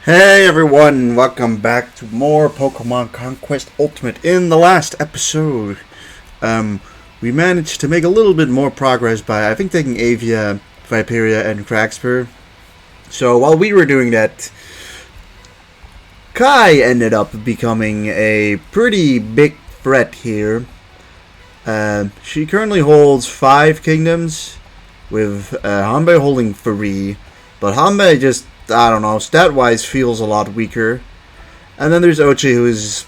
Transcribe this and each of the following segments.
Hey everyone, welcome back to more Pokemon Conquest Ultimate. In the last episode, we managed to make a little bit more progress by, I think, taking Avia, Viperia, and Craxper. So while we were doing that, Kai ended up becoming a pretty big threat here. She currently holds 5 kingdoms, with Hanbei holding 3, but Hanbei just, I don't know, stat-wise feels a lot weaker. And then there's Ochi, who's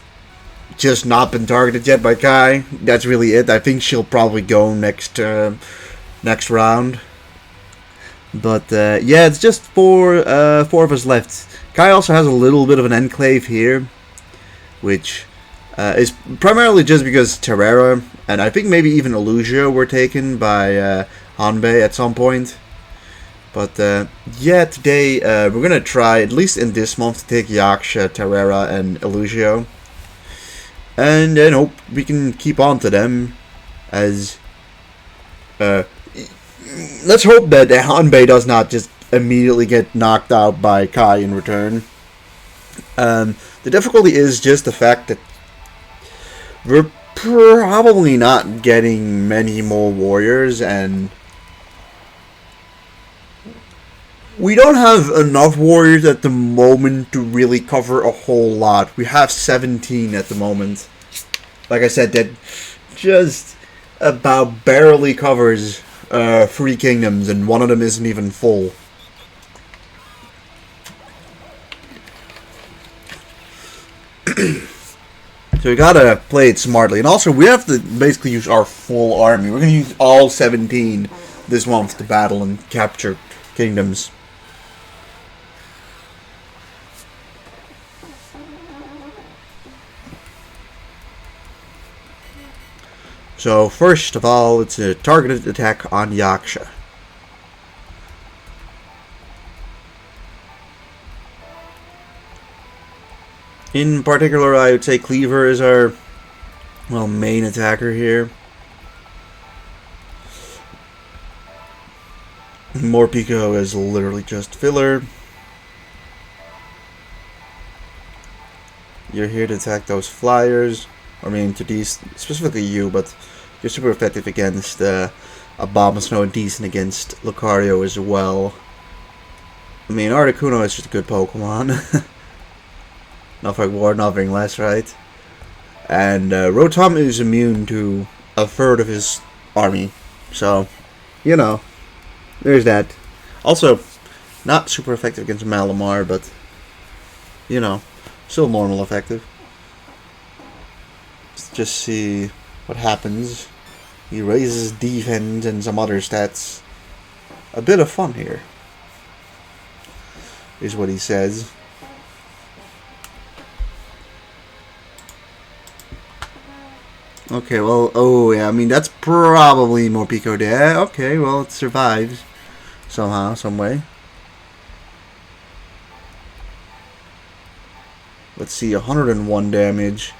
just not been targeted yet by Kai. That's really it. I think she'll probably go next round. But yeah, it's just four of us left. Kai also has a little bit of an enclave here, which is primarily just because Terrera and I think maybe even Illusia were taken by Hanbei at some point. But yeah, today we're gonna try, at least in this month, to take Yaksha, Terrera, and Illusio. And then hope we can keep on to them as... let's hope that Hanbei does not just immediately get knocked out by Kai in return. The difficulty is just the fact that we're probably not getting many more warriors, and we don't have enough warriors at the moment to really cover a whole lot. We have 17 at the moment. Like I said, that just about barely covers 3 kingdoms, and one of them isn't even full. So we gotta play it smartly. And also, we have to basically use our full army. We're gonna use all 17 this month to battle and capture kingdoms. So first of all, it's a targeted attack on Yaksha. In particular, I would say Cleaver is our, well, main attacker here. Morpeko is literally just filler. You're here to attack those flyers. I mean, to these, specifically you, but you're super effective against Abomasnow and decent against Lucario as well. I mean, Articuno is just a good Pokemon. Nothing more, nothing less, right? And Rotom is immune to a third of his army. So, you know, there's that. Also, not super effective against Malamar, but, you know, still normal effective. Let's just see what happens. He raises defense and some other stats. A bit of fun here, is what he says. Okay, well, oh yeah, I mean, that's probably Morpeko there. Okay, well, it survives somehow, some way. Let's see, 101 damage.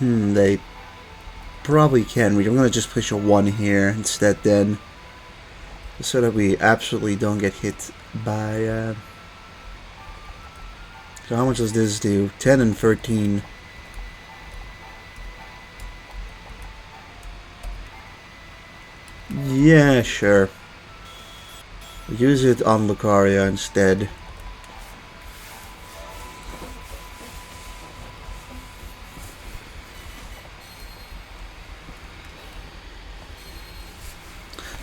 They probably can reach. I'm gonna just push a 1 here instead then, so that we absolutely don't get hit by, so how much does this do? 10 and 13. Yeah, sure. Use it on Lucario instead.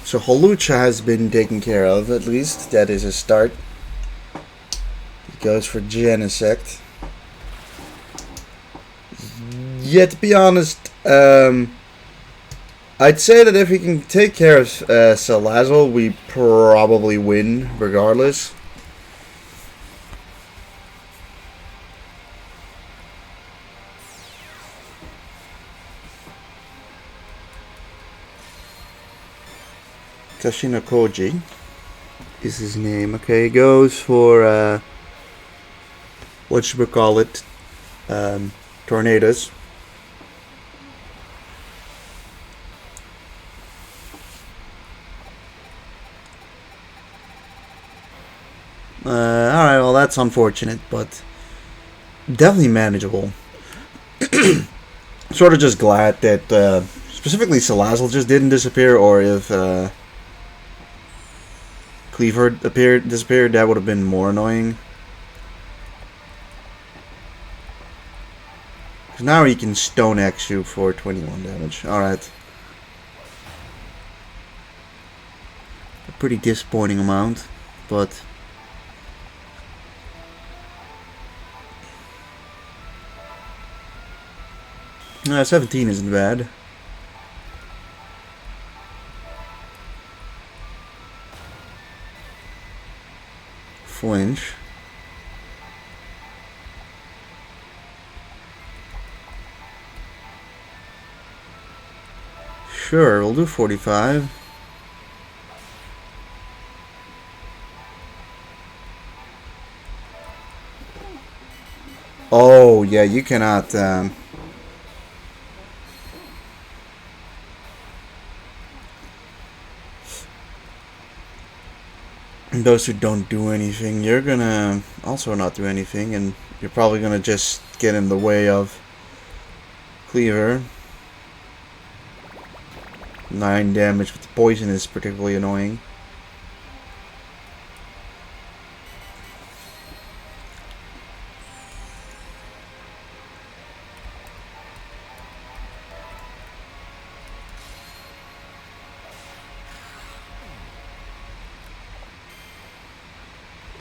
So Holucha has been taken care of, at least. That is a start. He goes for Genesect. Yeah, to be honest, I'd say that if we can take care of Salazzle, we probably win regardless. Kashina Koji is his name. Okay, he goes for what should we call it? Tornadoes. Alright, well that's unfortunate, but definitely manageable. Sort of just glad that specifically Salazzle just didn't disappear, or if Cleaver disappeared, that would have been more annoying. Because now he can Stone X you for 21 damage. Alright. A pretty disappointing amount, but... 17 isn't bad. Flinch. Sure, we'll do 45. Oh, yeah, you cannot... those who don't do anything, you're gonna also not do anything, and you're probably gonna just get in the way of Cleaver. 9 damage with the poison is particularly annoying.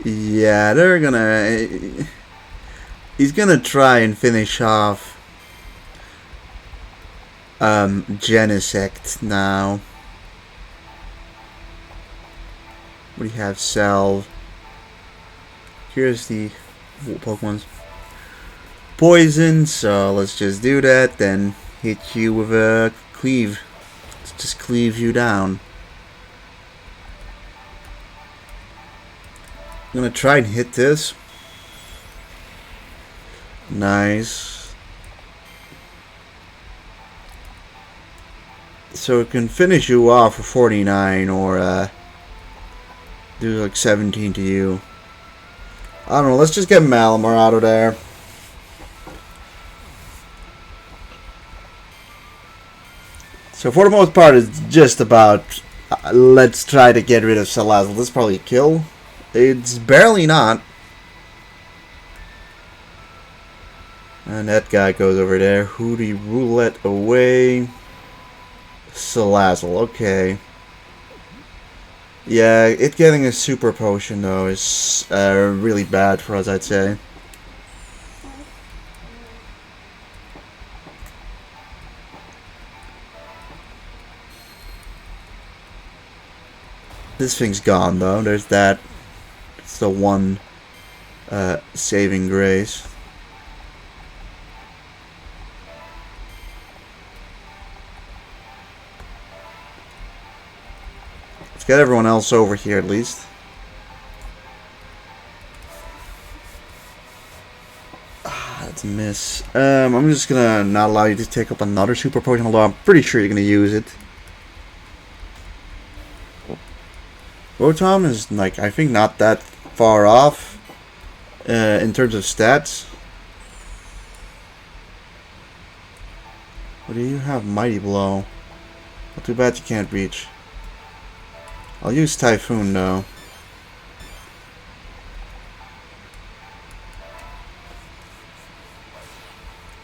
Yeah, they're gonna... He's gonna try and finish off Genesect now. What do you have? Salve. Here's the Pokemon's poison, so let's just do that, then hit you with a cleave. Let's just cleave you down. I'm gonna try and hit this. Nice. So it can finish you off for 49, or do like 17 to you. I don't know, let's just get Malamar out of there. So for the most part, it's just about let's try to get rid of Salazzle. This is probably a kill. It's barely not. And that guy goes over there. Hootie Roulette away. Salazzle, okay. Yeah, it getting a super potion though is really bad for us, I'd say. This thing's gone though, there's that. It's the one saving grace. Let's get everyone else over here at least. That's a miss. I'm just gonna not allow you to take up another super potion, although I'm pretty sure you're gonna use it. Rotom is like, I think, not that far off in terms of stats. What do you have? Mighty Blow. Well, too bad you can't reach. I'll use Typhoon though.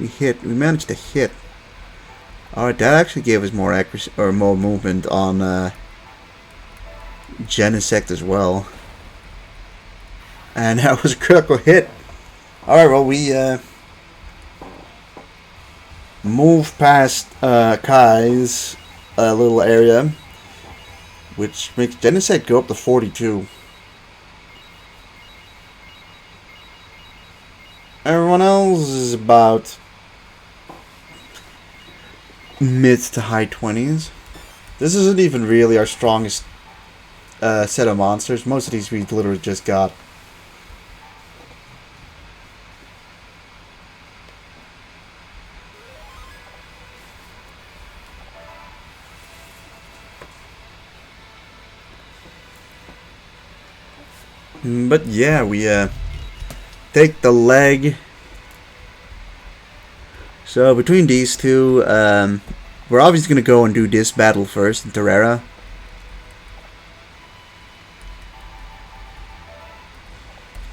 We managed to hit. Alright, that actually gave us more accuracy, or more movement on Genesect as well. And that was a critical hit. Alright, well, we move past Kai's little area, which makes genocide go up to 42. Everyone else is about mid to high 20s. This isn't even really our strongest set of monsters. Most of these we literally just got. But yeah, we take the leg. So between these two, we're obviously going to go and do this battle first in Terrera.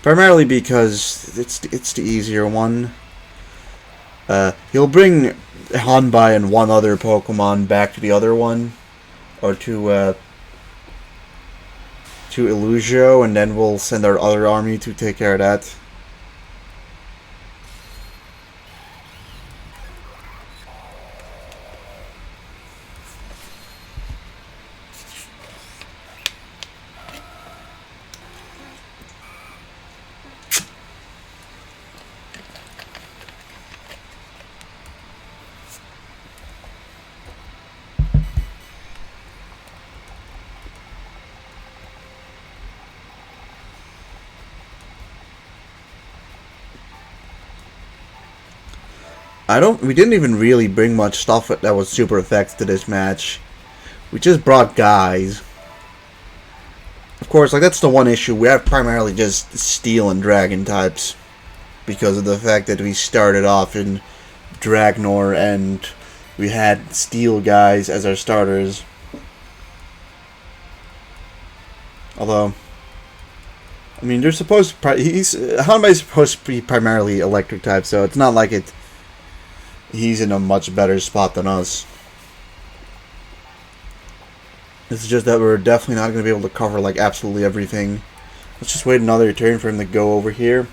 Primarily because it's the easier one. He'll bring Hanbai and one other Pokemon back to the other one, or to Illusio, and then we'll send our other army to take care of that. We didn't even really bring much stuff that was super effective to this match. We just brought guys. Of course, like, that's the one issue. We have primarily just Steel and Dragon types, because of the fact that we started off in Dragnor and we had Steel guys as our starters. Although, I mean, they're supposed to Hanbai's supposed to be primarily electric type, so it's not like he's in a much better spot than us. It's just that we're definitely not going to be able to cover, like, absolutely everything. Let's just wait another turn for him to go over here.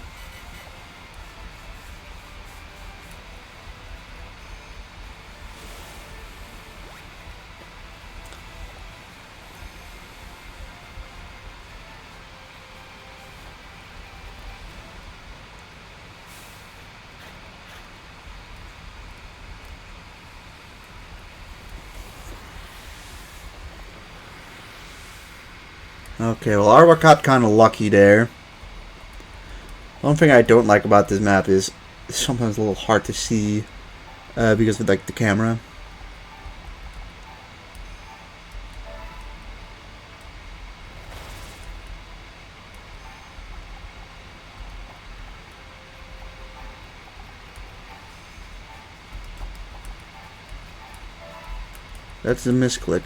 Okay, well, Arbok got kind of lucky there. One thing I don't like about this map is it's sometimes a little hard to see because of, like, the camera. That's a misclick.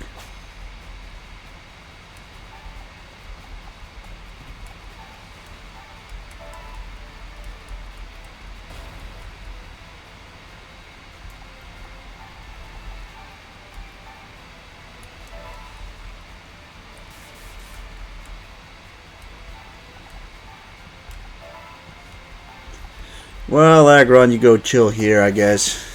Well, Aggron, you go chill here, I guess.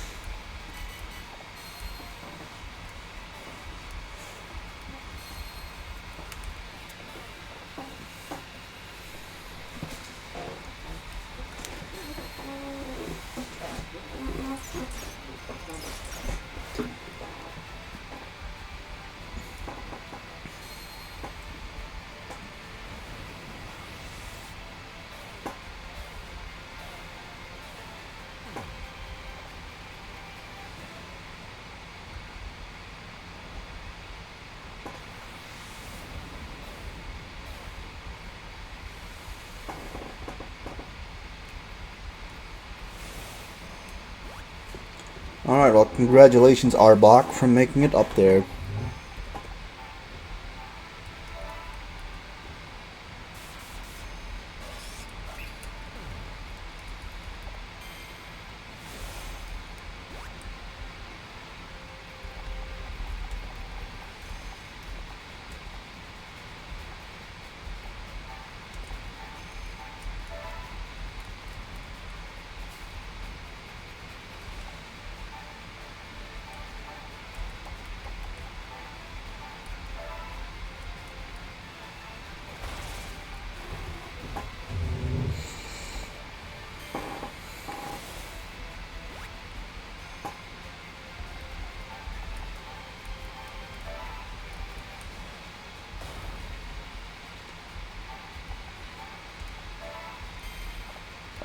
Alright, well, congratulations, Arbok, for making it up there.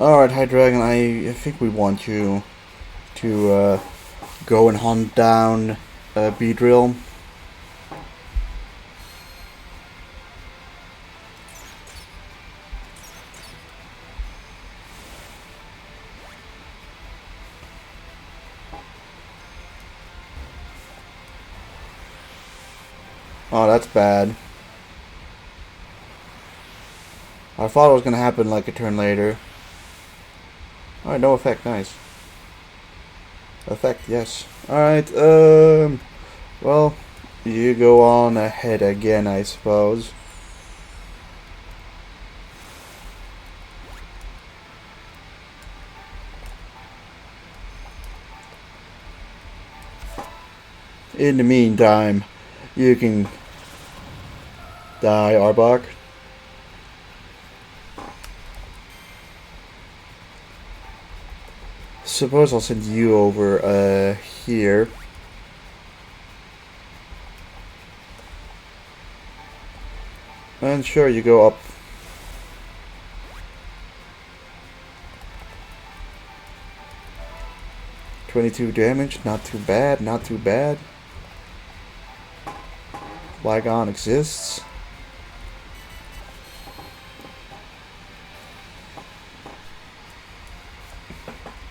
Alright, High Dragon, I think we want you to go and hunt down Beedrill. Oh, that's bad. I thought it was gonna happen like a turn later. Alright, no effect, nice. Effect, yes. Alright, well, you go on ahead again, I suppose. In the meantime, you can die, Arbok. Suppose I'll send you over here. And sure, you go up. $22 damage, not too bad, not too bad. Flygon exists.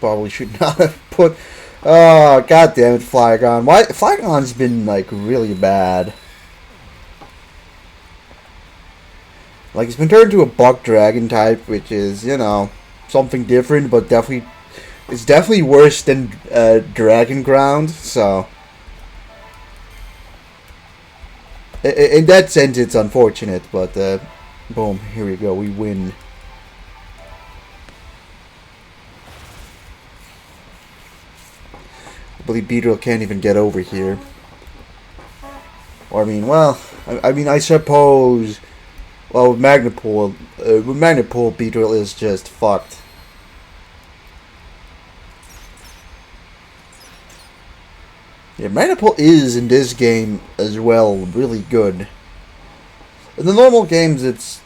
Probably should not have put. Oh, god damn it, Flygon. Why? Flygon's been like really bad. Like, it's been turned into a Buck Dragon type, which is, you know, something different, but definitely, it's definitely worse than Dragon Ground. So, in that sense, it's unfortunate. But boom, here we go. We win. I believe Beedrill can't even get over here. Or I mean, well, I suppose. Well, with Magnepool, Beedrill is just fucked. Yeah, Magnepool is in this game as well really good. In the normal games, it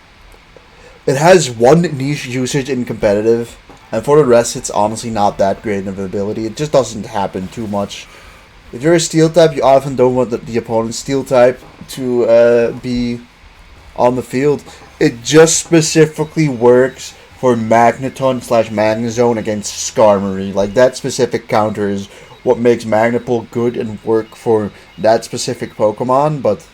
has one niche usage in competitive. And for the rest, it's honestly not that great of an ability. It just doesn't happen too much. If you're a Steel type, you often don't want the opponent's Steel type to be on the field. It just specifically works for Magneton / Magnezone against Skarmory. Like, that specific counter is what makes Magnepool good and work for that specific Pokemon. But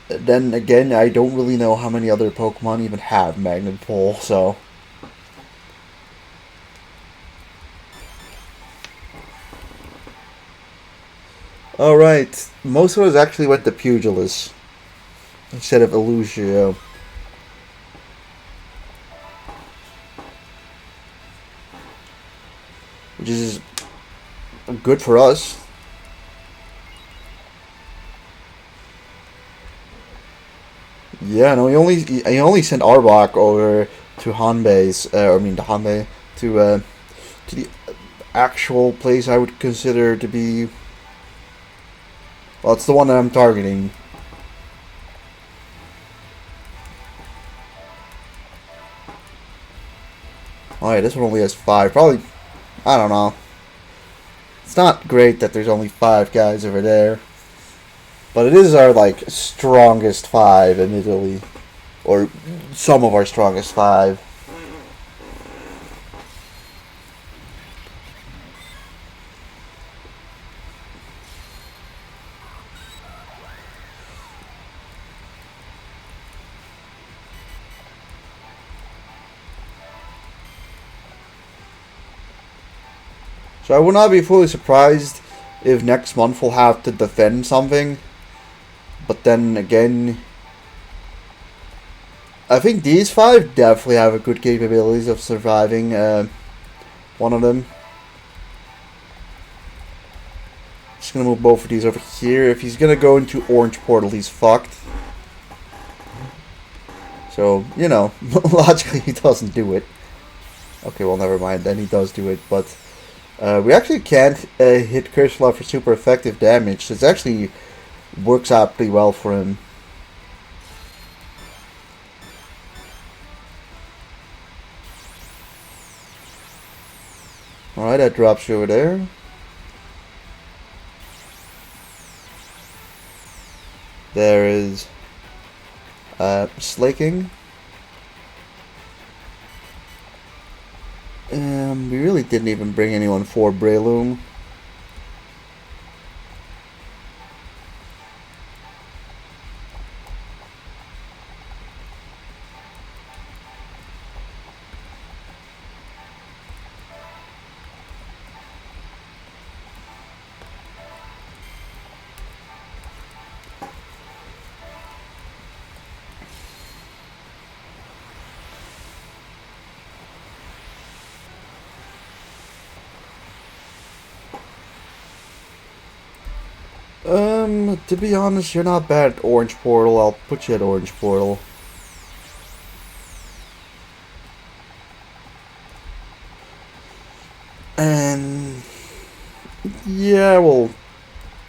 then again, I don't really know how many other Pokemon even have Magnepool, so... Alright, most of us actually went to Pugilist instead of Illusio. Which is good for us. Yeah, no, he only sent Arbok over to Hanbei's, to the actual place I would consider to be. Well, it's the one that I'm targeting. Oh yeah, this one only has 5. Probably, I don't know. It's not great that there's only 5 guys over there. But it is our, like, strongest 5 in Italy. Or some of our strongest 5. So I would not be fully surprised if next month we'll have to defend something. But then again, I think these 5 definitely have a good capabilities of surviving one of them. Just gonna move both of these over here. If he's gonna go into Orange Portal, he's fucked. So, you know, logically he doesn't do it. Okay, well, never mind, then he does do it, but... we actually can't hit Cursola for super effective damage, so it actually works out pretty well for him. Alright, that drops you over there. There is Slaking. We really didn't even bring anyone for Breloom. To be honest, you're not bad at Orange Portal. I'll put you at Orange Portal. And yeah, we'll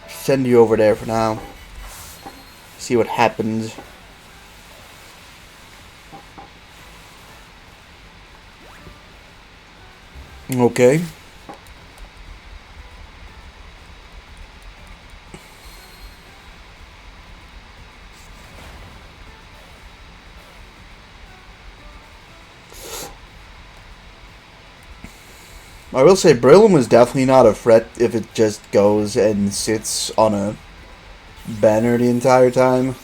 send you over there for now. See what happens. Okay. I will say Breloom is definitely not a threat if it just goes and sits on a banner the entire time.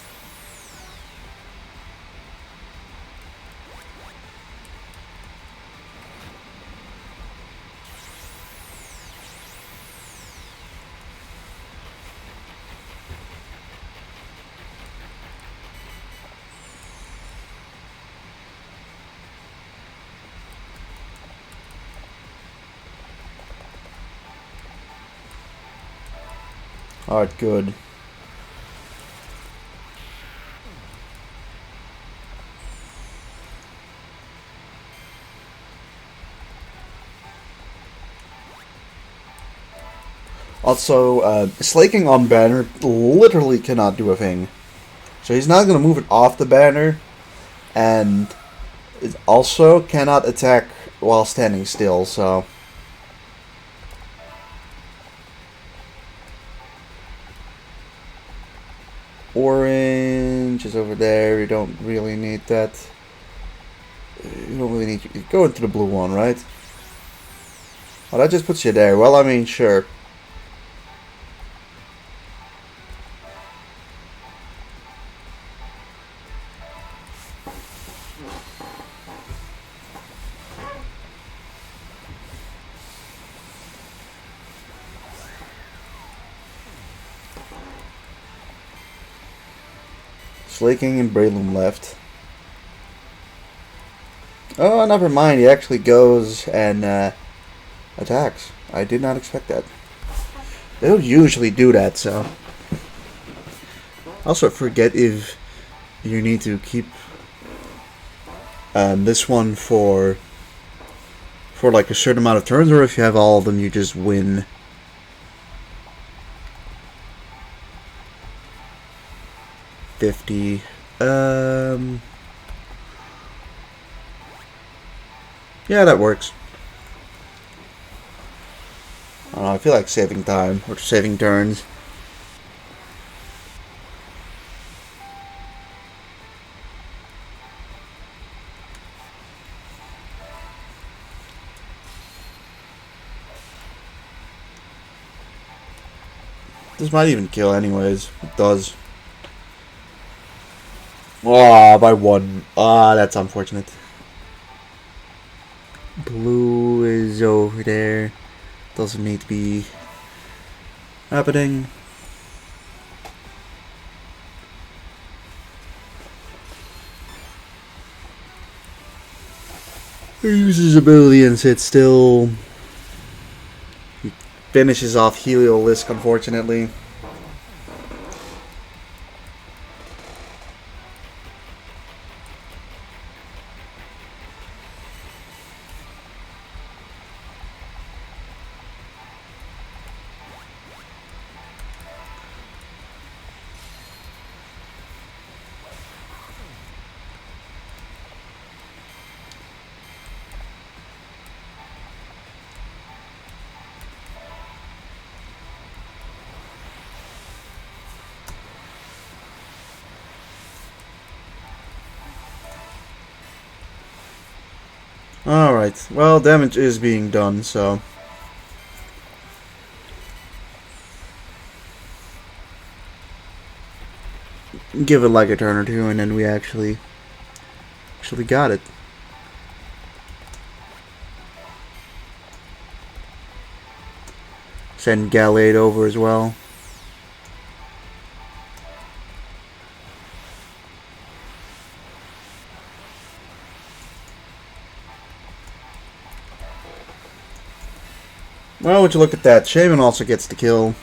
Alright, good. Also, Slaking on banner literally cannot do a thing. So he's not going to move it off the banner, and it also cannot attack while standing still, so... Orange is over there. You don't really need that. You don't really need to go into the blue one, right? Well, that just puts you there. Well, I mean, sure. Slaking and Breloom left. Oh, never mind. He actually goes and attacks. I did not expect that. They don't usually do that, so. Also, forget if you need to keep this one for like a certain amount of turns, or if you have all of them, you just win. $50. Yeah, that works. I don't know, I feel like saving time or saving turns. This might even kill anyways. It does. Ah, by one. Ah, that's unfortunate. Blue is over there. Doesn't need to be happening. He uses his ability and sits still. He finishes off Heliolisk, unfortunately. Alright, well, damage is being done, so... give it like a turn or two, and then we actually got it. Send Gallade over as well. Well, would you look at that? Shaman also gets the kill.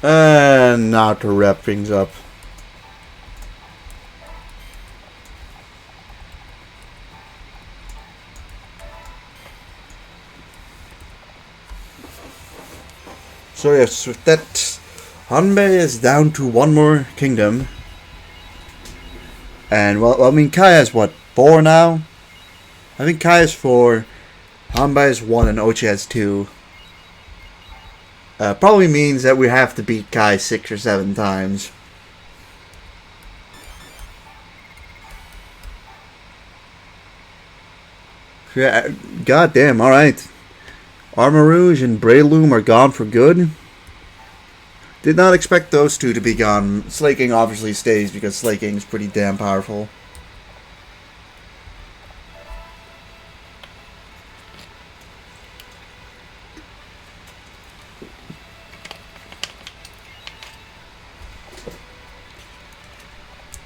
And now to wrap things up. So yes, with that, Hanbei is down to one more kingdom. And well, I mean, Kai has what, 4 now? I think Kai has 4, Hanbei has 1, and Ochi has 2. Probably means that we have to beat Kai 6 or 7 times. Yeah, goddamn, alright. Armor Rouge and Breloom are gone for good. Did not expect those two to be gone. Slaking obviously stays because Slaking is pretty damn powerful.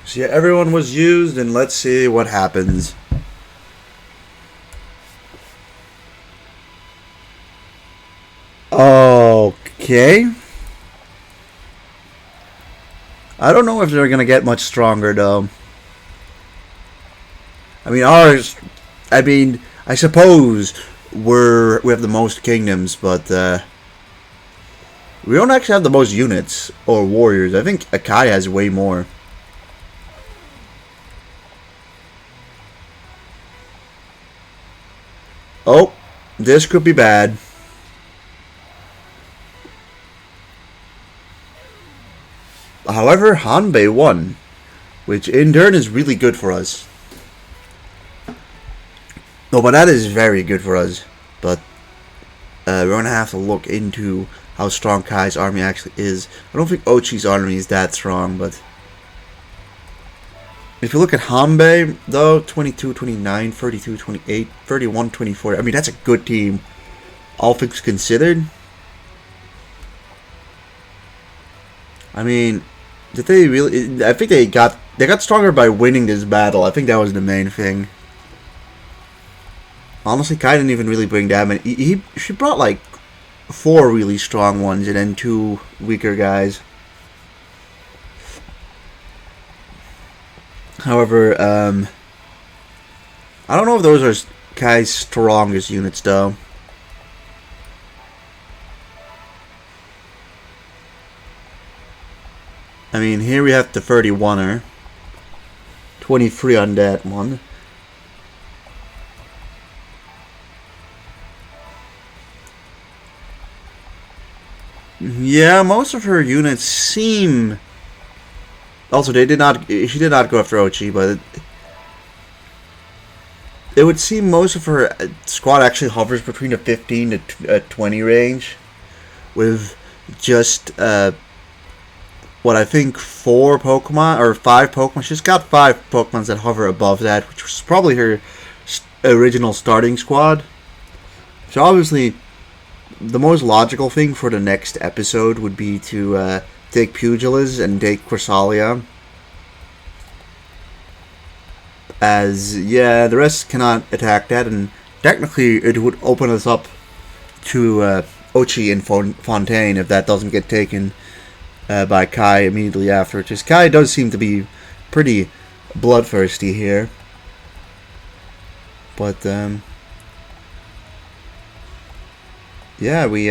So yeah, everyone was used, and let's see what happens. Okay. I don't know if they're gonna get much stronger though. I mean, I suppose we have the most kingdoms, but we don't actually have the most units or warriors. I think Akai has way more. Oh, this could be bad. However, Hanbei won, which in turn is really good for us. No, but that is very good for us. But we're going to have to look into how strong Kai's army actually is. I don't think Ochi's army is that strong, but... if you look at Hanbei, though, 22, 29, 32, 28, 31, 24. I mean, that's a good team, all things considered. I mean, did they really... I think they got stronger by winning this battle. I think that was the main thing. Honestly, Kai didn't even really bring damage. She brought like 4 really strong ones and then 2 weaker guys. However, I don't know if those are Kai's strongest units, though. I mean, here we have the 31er. 23 on that one. Yeah, most of her units seem... Also, she did not go after Ochi, but it would seem most of her squad actually hovers between the 15 to 20 range, with just what I think 4 Pokemon or 5 Pokemon. She's got 5 Pokemon that hover above that, which was probably her original starting squad. So obviously, the most logical thing for the next episode would be to take Pugilis and take Cresselia. As, yeah, the rest cannot attack that, and technically it would open us up to Ochi and Fontaine if that doesn't get taken by Kai immediately after. Just Kai does seem to be pretty bloodthirsty here. But, yeah, we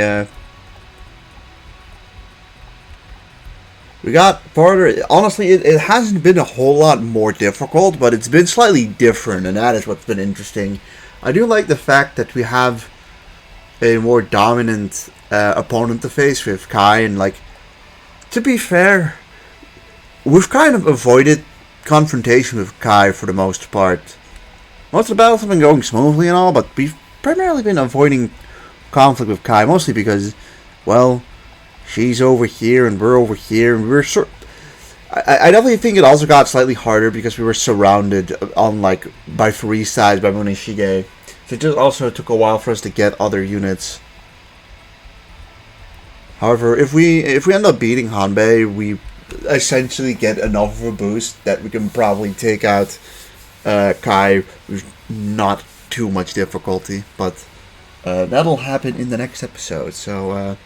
got farther. Honestly, it hasn't been a whole lot more difficult, but it's been slightly different, and that is what's been interesting. I do like the fact that we have a more dominant opponent to face with Kai, and like, to be fair, we've kind of avoided confrontation with Kai for the most part. Most of the battles have been going smoothly and all, but we've primarily been avoiding conflict with Kai, mostly because, well, she's over here and we're over here, and we're I definitely think it also got slightly harder because we were surrounded on by 3 sides by Muneshige. So it just also took a while for us to get other units. However, if we end up beating Hanbei, we essentially get enough of a boost that we can probably take out Kai with not too much difficulty. But that'll happen in the next episode. So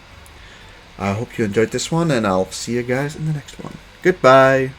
I hope you enjoyed this one, and I'll see you guys in the next one. Goodbye.